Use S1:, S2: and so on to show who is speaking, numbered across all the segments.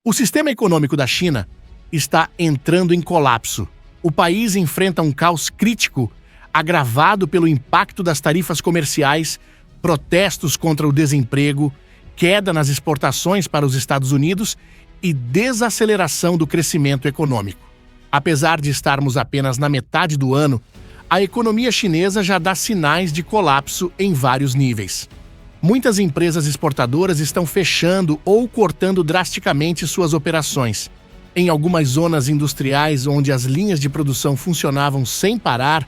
S1: O sistema econômico da China está entrando em colapso. O país enfrenta um caos crítico, agravado pelo impacto das tarifas comerciais, protestos contra o desemprego, queda nas exportações para os Estados Unidos e desaceleração do crescimento econômico. Apesar de estarmos apenas na metade do ano, a economia chinesa já dá sinais de colapso em vários níveis. Muitas empresas exportadoras estão fechando ou cortando drasticamente suas operações. Em algumas zonas industriais onde as linhas de produção funcionavam sem parar,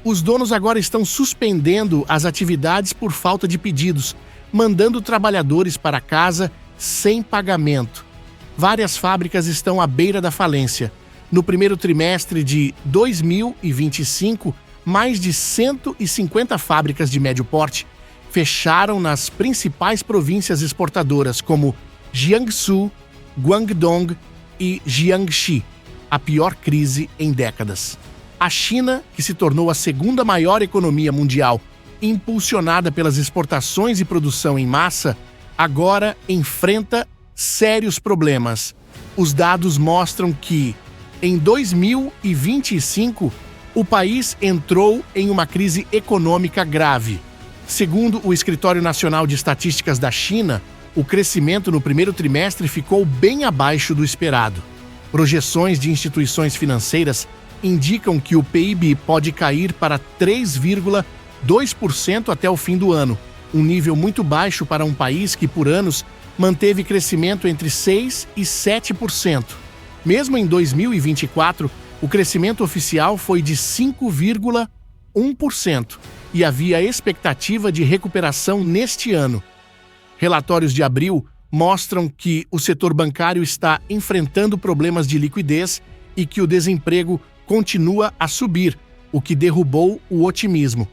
S1: os donos agora estão suspendendo as atividades por falta de pedidos, mandando trabalhadores para casa sem pagamento. Várias fábricas estão à beira da falência. No primeiro trimestre de 2025, mais de 150 fábricas de médio porte fecharam nas principais províncias exportadoras, como Jiangsu, Guangdong e Jiangxi, a pior crise em décadas. A China, que se tornou a segunda maior economia mundial, impulsionada pelas exportações e produção em massa, agora enfrenta sérios problemas. Os dados mostram que, em 2025, o país entrou em uma crise econômica grave. Segundo o Escritório Nacional de Estatísticas da China, o crescimento no primeiro trimestre ficou bem abaixo do esperado. Projeções de instituições financeiras indicam que o PIB pode cair para 3,2% até o fim do ano, um nível muito baixo para um país que, por anos, manteve crescimento entre 6% e 7%. Mesmo em 2024, o crescimento oficial foi de 5,1% e havia expectativa de recuperação neste ano. Relatórios de abril mostram que o setor bancário está enfrentando problemas de liquidez e que o desemprego continua a subir, o que derrubou o otimismo.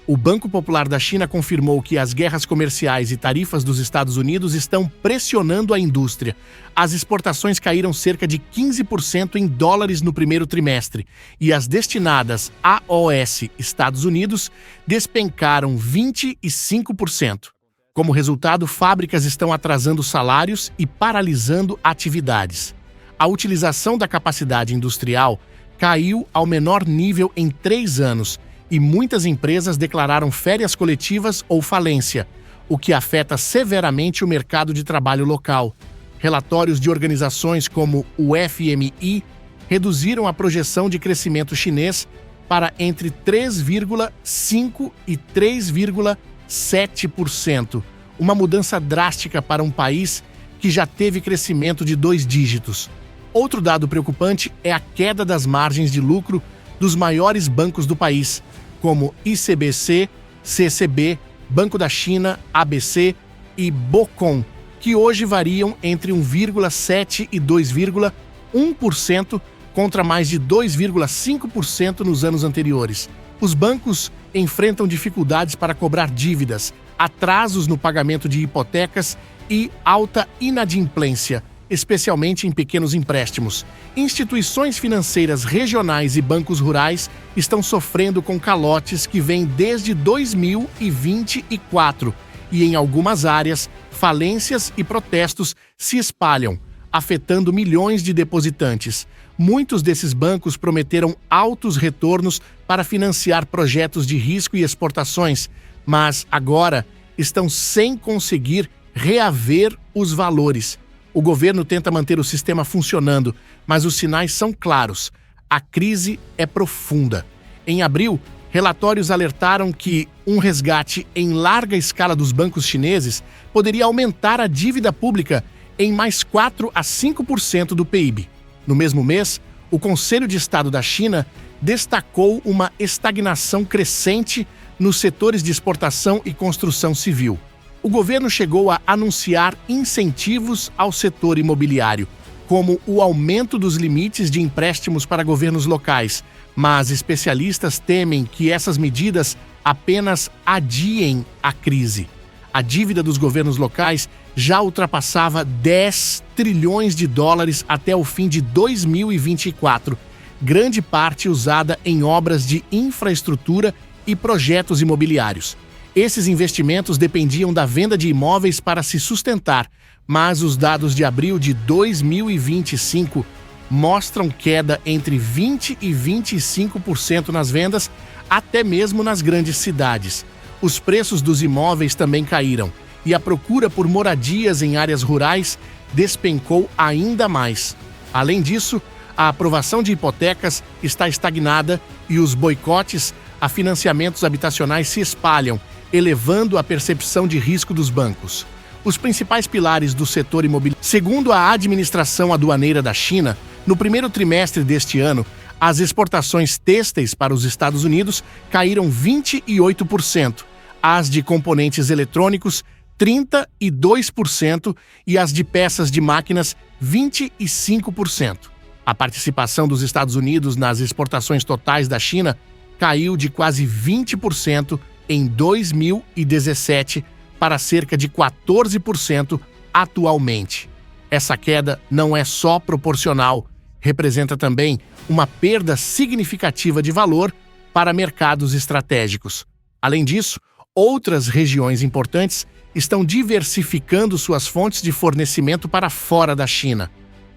S1: O Banco Popular da China confirmou que as guerras comerciais e tarifas dos Estados Unidos estão pressionando a indústria. As exportações caíram cerca de 15% em dólares no primeiro trimestre e as destinadas à OS Estados Unidos despencaram 25%. Como resultado, fábricas estão atrasando salários e paralisando atividades. A utilização da capacidade industrial caiu ao menor nível em 3 anos, e muitas empresas declararam férias coletivas ou falência, o que afeta severamente o mercado de trabalho local. Relatórios de organizações como o FMI reduziram a projeção de crescimento chinês para entre 3,5% e 3,7%, uma mudança drástica para um país que já teve crescimento de 2 dígitos. Outro dado preocupante é a queda das margens de lucro dos maiores bancos do país, como ICBC, CCB, Banco da China, ABC e BOCOM, que hoje variam entre 1,7% e 2,1% contra mais de 2,5% nos anos anteriores. Os bancos enfrentam dificuldades para cobrar dívidas, atrasos no pagamento de hipotecas e alta inadimplência, especialmente em pequenos empréstimos. Instituições financeiras regionais e bancos rurais estão sofrendo com calotes que vêm desde 2024 e, em algumas áreas, falências e protestos se espalham, afetando milhões de depositantes. Muitos desses bancos prometeram altos retornos para financiar projetos de risco e exportações, mas agora estão sem conseguir reaver os valores. O governo tenta manter o sistema funcionando, mas os sinais são claros. A crise é profunda. Em abril, relatórios alertaram que um resgate em larga escala dos bancos chineses poderia aumentar a dívida pública em mais 4% a 5% do PIB. No mesmo mês, o Conselho de Estado da China destacou uma estagnação crescente nos setores de exportação e construção civil. O governo chegou a anunciar incentivos ao setor imobiliário, como o aumento dos limites de empréstimos para governos locais, mas especialistas temem que essas medidas apenas adiem a crise. A dívida dos governos locais já ultrapassava 10 trilhões de dólares até o fim de 2024, grande parte usada em obras de infraestrutura e projetos imobiliários. Esses investimentos dependiam da venda de imóveis para se sustentar, mas os dados de abril de 2025 mostram queda entre 20% e 25% nas vendas, até mesmo nas grandes cidades. Os preços dos imóveis também caíram e a procura por moradias em áreas rurais despencou ainda mais. Além disso, a aprovação de hipotecas está estagnada e os boicotes a financiamentos habitacionais se espalham, elevando a percepção de risco dos bancos. Os principais pilares do setor imobiliário. Segundo a administração aduaneira da China, no primeiro trimestre deste ano, as exportações têxteis para os Estados Unidos caíram 28%, as de componentes eletrônicos 32% e as de peças de máquinas 25%. A participação dos Estados Unidos nas exportações totais da China caiu de quase 20% em 2017 para cerca de 14% atualmente. Essa queda não é só proporcional, representa também uma perda significativa de valor para mercados estratégicos. Além disso, outras regiões importantes estão diversificando suas fontes de fornecimento para fora da China.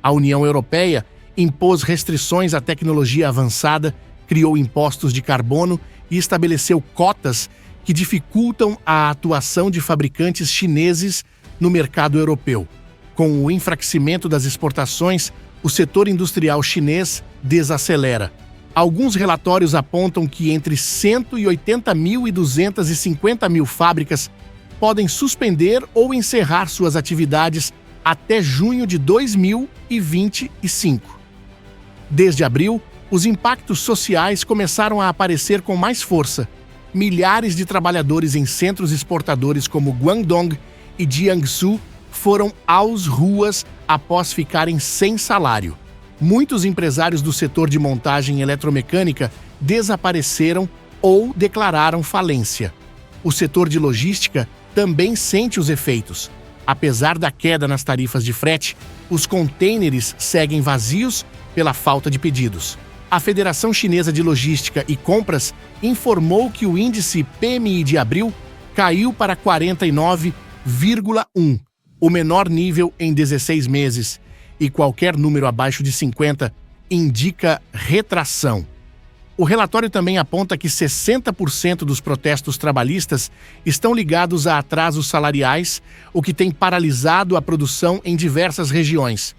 S1: A União Europeia impôs restrições à tecnologia avançada, criou impostos de carbono e estabeleceu cotas que dificultam a atuação de fabricantes chineses no mercado europeu. Com o enfraquecimento das exportações, o setor industrial chinês desacelera. Alguns relatórios apontam que entre 180 mil e 250 mil fábricas podem suspender ou encerrar suas atividades até junho de 2025. Desde abril, os impactos sociais começaram a aparecer com mais força. Milhares de trabalhadores em centros exportadores como Guangdong e Jiangsu foram às ruas após ficarem sem salário. Muitos empresários do setor de montagem eletromecânica desapareceram ou declararam falência. O setor de logística também sente os efeitos. Apesar da queda nas tarifas de frete, os contêineres seguem vazios pela falta de pedidos. A Federação Chinesa de Logística e Compras informou que o índice PMI de abril caiu para 49,1, o menor nível em 16 meses, e qualquer número abaixo de 50 indica retração. O relatório também aponta que 60% dos protestos trabalhistas estão ligados a atrasos salariais, o que tem paralisado a produção em diversas regiões.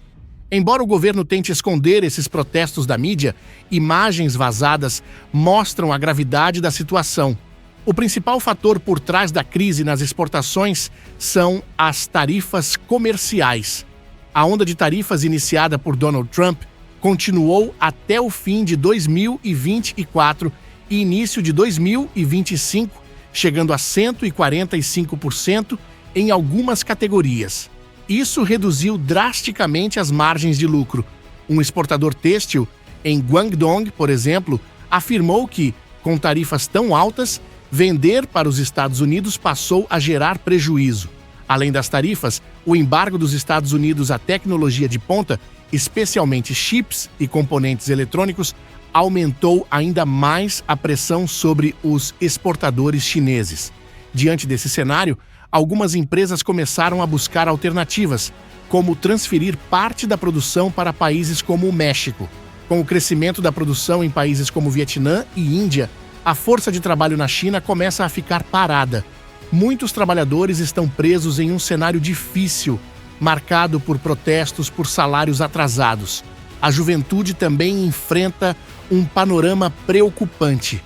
S1: Embora o governo tente esconder esses protestos da mídia, imagens vazadas mostram a gravidade da situação. O principal fator por trás da crise nas exportações são as tarifas comerciais. A onda de tarifas iniciada por Donald Trump continuou até o fim de 2024 e início de 2025, chegando a 145% em algumas categorias. Isso reduziu drasticamente as margens de lucro. Um exportador têxtil em Guangdong, por exemplo, afirmou que, com tarifas tão altas, vender para os Estados Unidos passou a gerar prejuízo. Além das tarifas, o embargo dos Estados Unidos à tecnologia de ponta, especialmente chips e componentes eletrônicos, aumentou ainda mais a pressão sobre os exportadores chineses. Diante desse cenário, algumas empresas começaram a buscar alternativas, como transferir parte da produção para países como o México. Com o crescimento da produção em países como Vietnã e Índia, a força de trabalho na China começa a ficar parada. Muitos trabalhadores estão presos em um cenário difícil, marcado por protestos por salários atrasados. A juventude também enfrenta um panorama preocupante.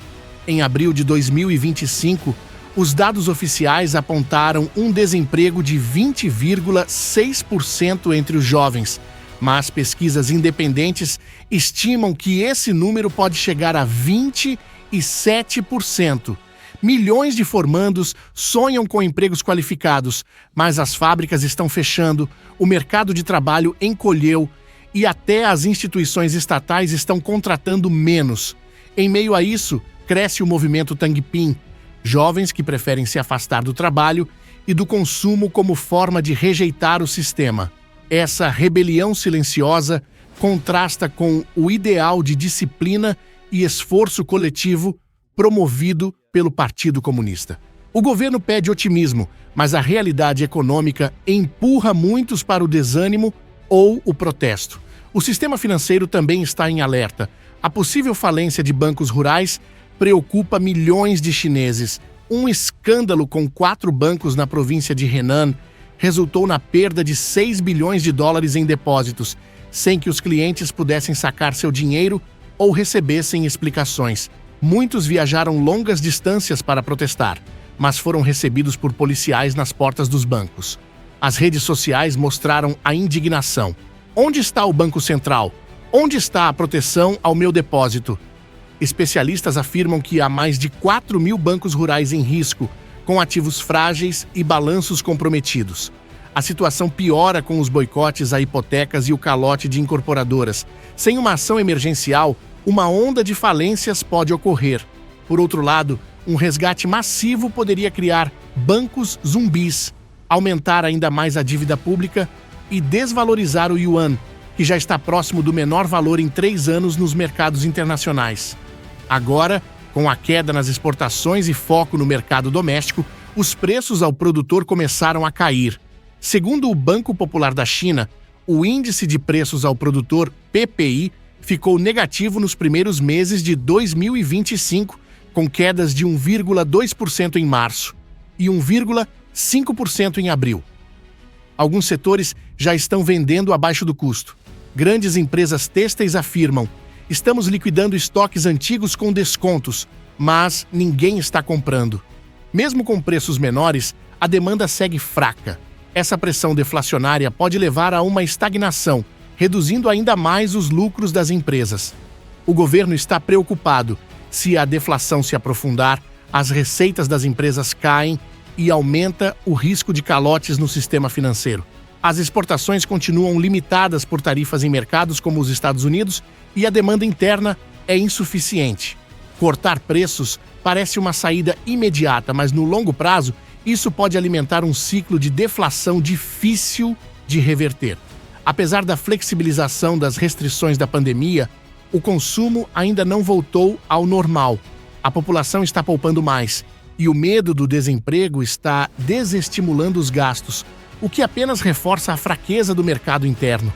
S1: Em abril de 2025, os dados oficiais apontaram um desemprego de 20,6% entre os jovens, mas pesquisas independentes estimam que esse número pode chegar a 27%. Milhões de formandos sonham com empregos qualificados, mas as fábricas estão fechando, o mercado de trabalho encolheu e até as instituições estatais estão contratando menos. Em meio a isso, cresce o movimento Tangpin, jovens que preferem se afastar do trabalho e do consumo como forma de rejeitar o sistema. Essa rebelião silenciosa contrasta com o ideal de disciplina e esforço coletivo promovido pelo Partido Comunista. O governo pede otimismo, mas a realidade econômica empurra muitos para o desânimo ou o protesto. O sistema financeiro também está em alerta. A possível falência de bancos rurais preocupa milhões de chineses. Um escândalo com 4 bancos na província de Henan resultou na perda de 6 bilhões de dólares em depósitos, sem que os clientes pudessem sacar seu dinheiro ou recebessem explicações. Muitos viajaram longas distâncias para protestar, mas foram recebidos por policiais nas portas dos bancos. As redes sociais mostraram a indignação. Onde está o Banco Central? Onde está a proteção ao meu depósito? Especialistas afirmam que há mais de 4 mil bancos rurais em risco, com ativos frágeis e balanços comprometidos. A situação piora com os boicotes a hipotecas e o calote de incorporadoras. Sem uma ação emergencial, uma onda de falências pode ocorrer. Por outro lado, um resgate massivo poderia criar bancos zumbis, aumentar ainda mais a dívida pública e desvalorizar o yuan, que já está próximo do menor valor em 3 anos nos mercados internacionais. Agora, com a queda nas exportações e foco no mercado doméstico, os preços ao produtor começaram a cair. Segundo o Banco Popular da China, o índice de preços ao produtor, PPI, ficou negativo nos primeiros meses de 2025, com quedas de 1,2% em março e 1,5% em abril. Alguns setores já estão vendendo abaixo do custo. Grandes empresas têxteis afirmam: estamos liquidando estoques antigos com descontos, mas ninguém está comprando. Mesmo com preços menores, a demanda segue fraca. Essa pressão deflacionária pode levar a uma estagnação, reduzindo ainda mais os lucros das empresas. O governo está preocupado. Se a deflação se aprofundar, as receitas das empresas caem e aumenta o risco de calotes no sistema financeiro. As exportações continuam limitadas por tarifas em mercados como os Estados Unidos e a demanda interna é insuficiente. Cortar preços parece uma saída imediata, mas no longo prazo, isso pode alimentar um ciclo de deflação difícil de reverter. Apesar da flexibilização das restrições da pandemia, o consumo ainda não voltou ao normal. A população está poupando mais e o medo do desemprego está desestimulando os gastos, o que apenas reforça a fraqueza do mercado interno.